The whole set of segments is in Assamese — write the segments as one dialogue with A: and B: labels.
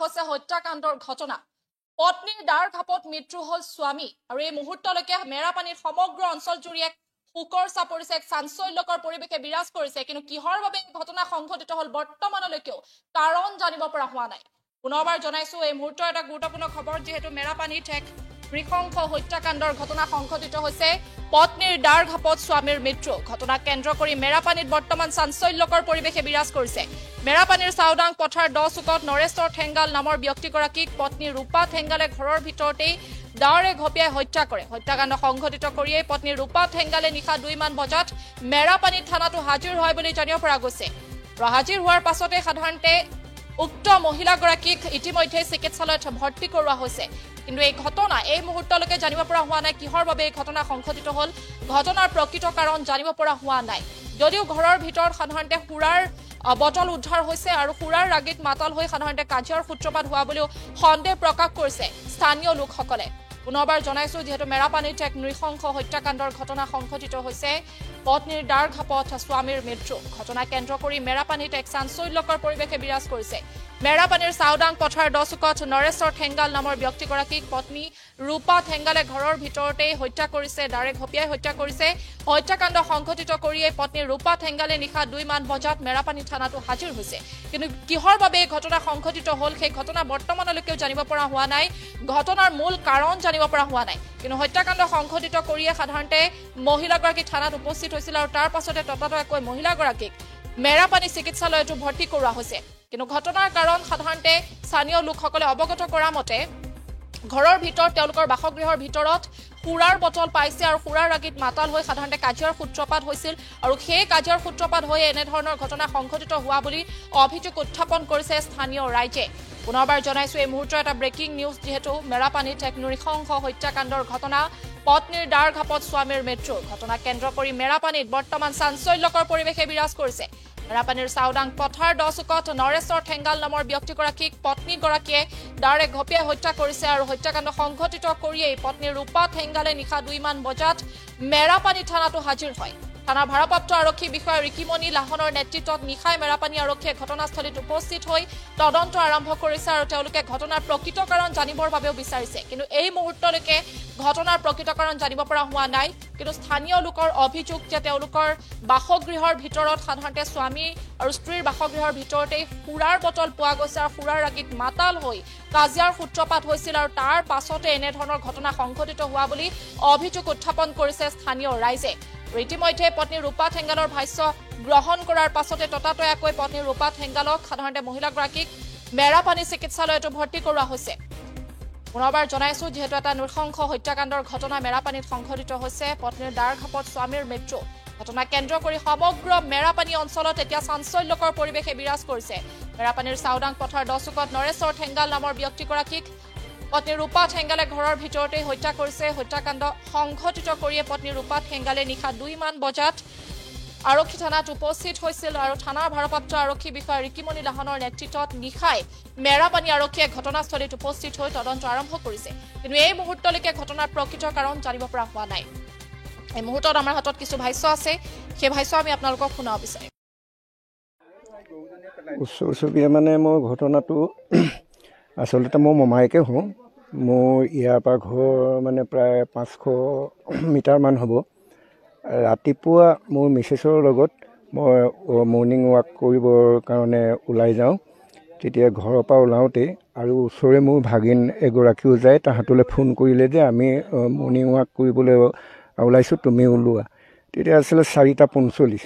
A: হৈছে হত্যাকাণ্ডৰ ঘটনা পত্নীৰ দাৰ ঘাপত মৃত্যু হল স্বামী আৰু এই মুহূৰ্তলৈকে মেৰাপানীত সমগ্ৰ অঞ্চল জুৰি এক শোকৰ চাপৰিছে এক চাঞ্চল্যকৰ পৰিৱেশে বিৰাজ কৰিছে কিন্তু কিহৰ বাবে এই ঘটনা সংঘটিত হল বৰ্তমানলৈকেও কাৰণ জানিব পৰা হোৱা নাই পুনৰবাৰ জনাইছো এই মুহূৰ্তৰ এটা গুৰুত্বপূৰ্ণ খবৰ যেহেতু মেৰাপানীত এক নৃশংস হত্যাকাণ্ডৰ ঘটনা সংঘটিত হৈছে পত্নীৰ দাৰ ঘাপত স্বামীৰ মৃত্যু ঘটনা কেন্দ্ৰ কৰি মেৰাপানীত বৰ্তমান চাঞ্চল্যকৰ পৰিৱেশে বিৰাজ কৰিছে মেৰাপানীৰ চাউডাং পথাৰ 10 চুকত নৰেশ্বৰ ঠেংগাল নামৰ ব্যক্তিগৰাকীক পত্নী ৰূপা ঠেংগালে ঘৰৰ ভিতৰতেই দাৰে ঘপিয়াই হত্যা কৰে হত্যাকাণ্ড সংঘটিত কৰিয়ে পত্নী ৰূপা ঠেংগালে নিশা 2 মান বজাত মেৰাপানী থানাটো হাজিৰ হয় বুলি জানিব পৰা গৈছে হাজিৰ হোৱাৰ পাছতে সাধাৰণতে উক্ত মহিলাগৰাকীক ইতিমধ্যে চিকিৎসালয়ত ভৰ্তি কৰোৱা হৈছে কিন্তু এই ঘটনা এই মুহূৰ্তলৈকে জানিব পৰা হোৱা নাই কিহৰ বাবে এই ঘটনা সংঘটিত হল ঘটনাৰ প্ৰকৃত কাৰণ জানিব পৰা হোৱা নাই যদিও ঘৰৰ ভিতৰত সাধাৰণতে সুৰাৰ বটল উদ্ধাৰ হৈছে আৰু সুৰাৰ ৰাগিত মাতাল হৈ সাধাৰণতে কাজিয়াৰ সূত্ৰপাত হোৱা বুলিও সন্দেহ প্ৰকাশ কৰিছে স্থানীয় লোকসকলে পুনৰবাৰ জনাইছো যেহেতু মেৰাপানীত এক নৃশংস হত্যাকাণ্ডৰ ঘটনা সংঘটিত হৈছে পত্নীৰ দাৰ ঘাপত স্বামীৰ মৃত্যু ঘটনা কেন্দ্ৰ কৰি মেৰাপানীত এক চাঞ্চল্যকৰ পৰিৱেশে বিৰাজ কৰিছে মেৰাপানীৰ চাউডাং পথাৰ 10 চুকত নৰেশ্বৰ ঠেংগাল নামৰ ব্যক্তিগৰাকীক পত্নী ৰূপা ঠেংগালে ঘৰৰ ভিতৰতেই হত্যা কৰিছে দাৰে ঘপিয়াই হত্যা কৰিছে হত্যাকাণ্ড সংঘটিত কৰিয়ে পত্নী ৰূপা ঠেংগালে নিশা 2 মান বজাত মেৰাপানী থানাটো হাজিৰ হৈছে কিন্তু কিহৰ বাবে এই ঘটনা সংঘটিত হল সেই ঘটনা বৰ্তমানলৈকেও জানিব পৰা হোৱা নাই ঘটনাৰ মূল কাৰণ জানিব পৰা হোৱা নাই কিন্তু হত্যাকাণ্ড সংঘটিত কৰিয়ে সাধাৰণতে মহিলাগৰাকী থানাত উপস্থিত হৈছিল আৰু তাৰ পাছতে ততাতৈয়াকৈ মহিলাগৰাকীক মেৰাপানী চিকিৎসালয়তো ভৰ্তি কৰোৱা হৈছে কিন্তু ঘটনাৰ কাৰণ সাধাৰণতে স্থানীয় লোকসকলে অৱগত কৰা মতে ঘৰৰ ভিতৰত তেওঁলোকৰ বাসগৃহৰ ভিতৰত সুৰাৰ বটল পাইছে আৰু সুৰাৰ ৰাগিত মাতাল হৈ সাধাৰণতে কাজিয়াৰ সূত্ৰপাত হৈছিল আৰু সেই কাজিয়াৰ সূত্ৰপাত হৈ এনে ধৰণৰ ঘটনা সংঘটিত হোৱা বুলি অভিযোগ উত্থাপন কৰিছে স্থানীয় ৰাইজে পুনৰবাৰ জনাইছো এই মুহূৰ্তৰ এটা ব্ৰেকিং নিউজ যেহেতু মেৰাপানীত এক নৃশংস হত্যাকাণ্ডৰ ঘটনা পত্নীৰ দাৰ ঘাপত স্বামীৰ মৃত্যু ঘটনা কেন্দ্ৰ কৰি মেৰাপানীত বৰ্তমান চাঞ্চল্যকৰ পৰিৱেশে বিৰাজ কৰিছে মেৰাপানীৰ চাউডাং পথাৰ 10 চুকত নৰেশ্বৰ ঠেংগাল নামৰ ব্যক্তিগৰাকীক পত্নীগৰাকীয়ে দাৰে ঘপিয়াই হত্যা কৰিছে আৰু হত্যাকাণ্ড সংঘটিত কৰিয়েই পত্নী ৰূপা ঠেংগালে নিশা 2 মান বজাত মেৰাপানী থানাটো হাজিৰ হয় থানাৰ ভাৰপ্ৰাপ্ত আৰক্ষী বিষয়া ৰিকিমণি লাহনৰ নেতৃত্বত নিশাই মেৰাপানী আৰক্ষীয়ে ঘটনাস্থলীত উপস্থিত হৈ তদন্ত আৰম্ভ কৰিছে আৰু তেওঁলোকে ঘটনাৰ প্ৰকৃত কাৰণ জানিবৰ বাবেও বিচাৰিছে কিন্তু এই মুহূৰ্তলৈকে ঘটনাৰ প্ৰকৃত কাৰণ জানিব পৰা হোৱা নাই কিন্তু স্থানীয় লোকৰ অভিযোগ যে তেওঁলোকৰ বাসগৃহৰ ভিতৰত সাধাৰণতে স্বামী আৰু স্ত্ৰীৰ বাসগৃহৰ ভিতৰতেই সুৰাৰ বটল পোৱা গৈছে আৰু সুৰাৰ ৰাগিত মাতাল হৈ কাজিয়াৰ সূত্ৰপাত হৈছিল আৰু তাৰ পাছতে এনে ধৰণৰ ঘটনা সংঘটিত হোৱা বুলি অভিযোগ উত্থাপন কৰিছে স্থানীয় ৰাইজে ইতিমধ্যে পত্নী ৰূপা ঠেংগালৰ ভাষ্য গ্ৰহণ কৰাৰ পাছতে ততাতৈয়াকৈ পত্নী ৰূপা ঠেংগালক সাধাৰণতে মহিলাগৰাকীক মেৰাপানী চিকিৎসালয়তো ভৰ্তি কৰোৱা হৈছে পুনৰবাৰ জনাইছো যেহেতু এটা নৃশংস হত্যাকাণ্ডৰ ঘটনা মেৰাপানীত সংঘটিত হৈছে পত্নীৰ দাৰ ঘাপত স্বামীৰ মৃত্যু ঘটনা কেন্দ্ৰ কৰি সমগ্ৰ মেৰাপানী অঞ্চলত এতিয়া চাঞ্চল্যকৰ পৰিৱেশে বিৰাজ কৰিছে মেৰাপানীৰ চাউডাং পথাৰ 10 চুকত নৰেশ্বৰ ঠেংগাল নামৰ ব্যক্তিগৰাকীক পত্নী ৰূপা ঠেংগালে ঘৰৰ ভিতৰতে হত্যা কৰিছে হত্যাকাণ্ড সংঘটিত কৰিয়ে পত্নী ৰূপা ঠেংগালে নিশা 2 মান বজাত আৰক্ষী থানাত উপস্থিত হৈছিল আৰু থানাৰ ভাৰপ্ৰাপ্ত আৰক্ষী বিষয়া ৰিকিমণি লাহনৰ নেতৃত্বত নিশাই মেৰাপানী আৰক্ষীয়ে ঘটনাস্থলীত উপস্থিত হৈ তদন্ত আৰম্ভ কৰিছে কিন্তু এই মুহূৰ্তলৈকে ঘটনাৰ প্ৰকৃত কাৰণ জানিব পৰা হোৱা নাই এই মুহূৰ্তত আমাৰ হাতত কিছু ভাষ্য আছে সেই ভাষ্য আমি আপোনালোকক শুনাব বিচাৰিম
B: ওচৰ চুবুৰীয়া মানে মই ঘটনাটো আচলতে মই মমায়েকে হওঁ মোৰ ইয়াৰ পৰা ঘৰ মানে প্ৰায় 500 মিটাৰমান হ'ব ৰাতিপুৱা মোৰ মিছেছৰ লগত মই মৰ্ণিং ৱাক কৰিবৰ কাৰণে ওলাই যাওঁ তেতিয়া ঘৰৰ পৰা ওলাওঁতে আৰু ওচৰে মোৰ ভাগিন এগৰাকীও যায় তাহাঁতলৈ ফোন কৰিলে যে আমি মৰ্ণিং ৱাক কৰিবলৈ ওলাইছোঁ তুমি ওলোৱা তেতিয়া আছিলে 4:45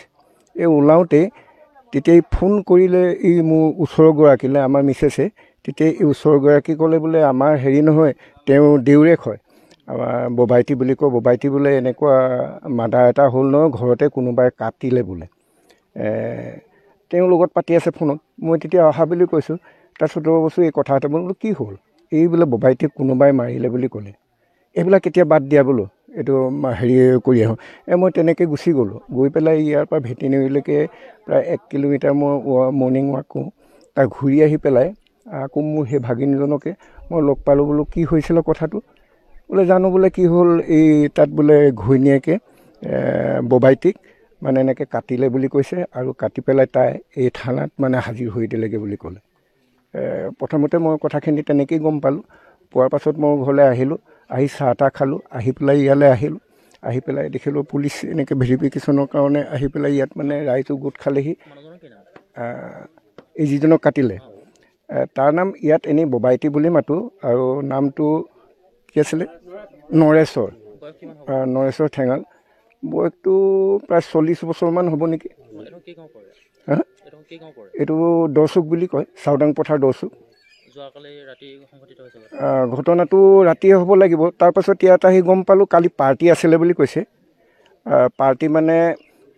B: এই ওলাওঁতে তেতিয়াই ফোন কৰিলে এই মোৰ ওচৰগৰাকীলৈ আমাৰ মিছেছে তেতিয়া এই ওচৰগৰাকী ক'লে বোলে আমাৰ হেৰি নহয় তেওঁ দেউৰেক হয় আমাৰ ববাইটি বুলি কয় ববাইটি বোলে এনেকুৱা মাদাৰ এটা হ'ল ন ঘৰতে কোনোবাই কাটিলে বোলে তেওঁৰ লগত পাতি আছে ফোনত মই তেতিয়া অহা বুলি কৈছোঁ তাৰপিছত বস্তু এই কথা এটা বোলো কি হ'ল এই বোলে ববাইটিক কোনোবাই মাৰিলে বুলি ক'লে এইবিলাক কেতিয়া বাদ দিয়া বোলো এইটো হেৰি কৰি আহোঁ মই তেনেকৈ গুচি গ'লোঁ গৈ পেলাই ইয়াৰ পৰা ভেটেনেৰীলৈকে প্ৰায় 1 কিলোমিটাৰ মই মৰ্ণিং ৱাক কৰোঁ তাৰ ঘূৰি আহি পেলাই আকৌ মোৰ সেই ভাগিনজনকে মই লগ পালোঁ বোলো কি হৈছিল কথাটো বোলে জানো বোলে কি হ'ল এই তাত বোলে ঘৈণীয়েকে ববাইটিক মানে এনেকৈ কাটিলে বুলি কৈছে আৰু কাটি পেলাই তাই এই থানাত মানে হাজিৰ হৈ দিলেগৈ বুলি ক'লে প্ৰথমতে মই কথাখিনি তেনেকৈয়ে গম পালোঁ। পোৱাৰ পাছত মই ঘৰলৈ আহিলোঁ, আহি চাহ তাহ খালোঁ, আহি পেলাই ইয়ালৈ আহিলোঁ। আহি পেলাই দেখিলোঁ পুলিচ এনেকৈ ভেৰিফিকেশ্যনৰ কাৰণে আহি পেলাই ইয়াত মানে ৰাইজো গোট খালেহি। এই যিজনক কাটিলে তাৰ নাম ইয়াত এনেই ববাইটি বুলি মাতোঁ, আৰু নামটো কি আছিলে, নৰেশ্বৰ ঠেঙাল। বয়সটো প্ৰায় 40 বছৰমান হ'ব নেকি। এইটো দহচুক বুলি কয়, চাওদাং পথাৰ দহচুক। ঘটনাটো ৰাতিয়ে হ'ব লাগিব। তাৰপাছত ইয়াত আহি গম পালোঁ কালি পাৰ্টি আছিলে বুলি কৈছে। পাৰ্টি মানে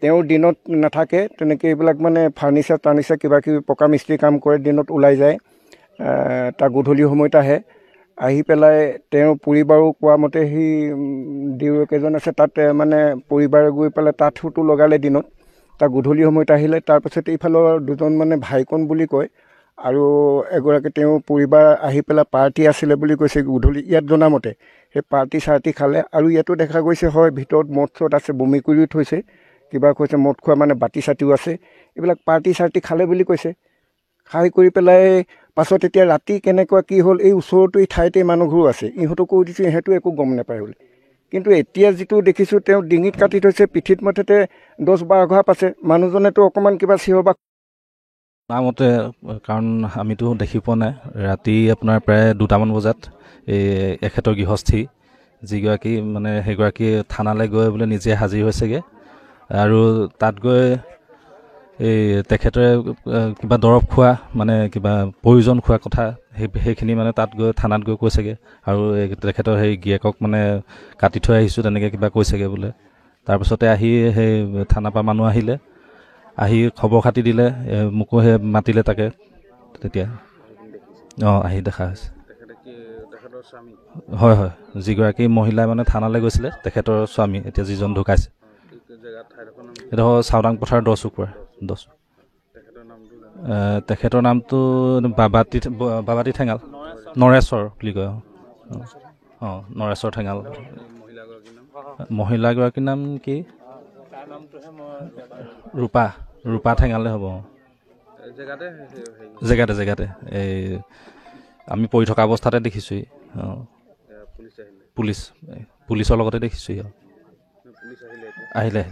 B: তেওঁ দিনত নাথাকে, তেনেকৈ এইবিলাক মানে ফাৰ্নিচাৰ কিবাকিবি পকা মিস্ত্ৰী কাম কৰে, দিনত ওলাই যায়। তাৰ গধূলি সময়ত আহে। আহি পেলাই তেওঁৰ পৰিবাৰো কোৱা মতে সি দেউৰেক এজন আছে, তাত মানে পৰিবাৰে গৈ পেলাই তাত ফটো লগালে দিনত। তাৰ গধূলি সময়ত আহিলে। তাৰপাছত এইফালৰ দুজন মানে ভাইকন বুলি কয়, আৰু এগৰাকী তেওঁ পৰিবাৰ আহি পেলাই পাৰ্টি আছিলে বুলি কৈছে গধূলি। ইয়াত জনামতে সেই পাৰ্টি খালে, আৰু ইয়াতো দেখা গৈছে হয় ভিতৰত মদ চদ আছে, বমি কৰিও থৈছে, কিবা কৈছে মদ খোৱা মানে বাতি চাতিও আছে। এইবিলাক পাৰ্টি খালে বুলি কৈছে। খাই কৰি পেলাই পাছত এতিয়া ৰাতি কেনেকুৱা কি হ'ল, এই ওচৰতো এই ঠাইতে মানুহঘৰো আছে, ইহঁতকো কৈ দিছোঁ, ইহঁতো একো গম নাপায় বুলি। কিন্তু এতিয়া যিটো দেখিছোঁ, তেওঁ ডিঙিত কাটি থৈছে, পিঠিত মুঠতে 10-12 ঘা পাইছে। মানুহজনেতো অকণমান কিবা চিঞৰ বা
C: মতে, কাৰণ আমিতো দেখি পোৱা নাই। ৰাতি আপোনাৰ প্ৰায় 2টামান বজাত এই এখেতৰ গৃহস্থী যিগৰাকী মানে সেইগৰাকী থানালৈ গৈ বোলে নিজে হাজিৰ হৈছেগৈ, আৰু তাত গৈ এই তেখেতে কিবা দৰৱ খোৱা মানে কিবা প্ৰয়োজন খোৱা কথা সেইখিনি মানে তাত গৈ থানাত গৈ কৈছেগৈ, আৰু তেখেতৰ সেই গিয়েকক মানে কাটি থৈ আহিছোঁ তেনেকৈ কিবা কৈছেগৈ বোলে। তাৰপিছতে আহি সেই থানাৰ পৰা মানুহ আহিলে, আহি খবৰ খাতি দিলে, মোকো সেই মাতিলে তাকে তেতিয়া। আহি দেখা হৈছে। হয়, যিগৰাকী মহিলাই মানে থানালৈ গৈছিলে তেখেতৰ স্বামী, এতিয়া যিজন ঢুকাইছে। এইটো চাওদাং পথাৰ দহচুক পৰা। তেখেতৰ নামটো বাবাতি ঠেঙাল, নৰেশ্বৰ বুলি কয়। নৰেশ্বৰ ঠেঙাল। মহিলাগৰাকীৰ নাম কি? ৰূপা ঠেঙালে হ'ব। জেগাতে এই আমি পঢ়ি থকা অৱস্থাতে দেখিছোঁ। পুলিচৰ লগতে দেখিছোঁ। আহিলে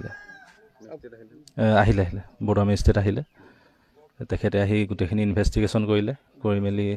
C: বৰুৱা মেজিষ্ট্ৰেট আহিলে। তেখেতে আহি গোটেইখিনি ইনভেষ্টিগেশ্যন কৰিলে, কৰি মেলি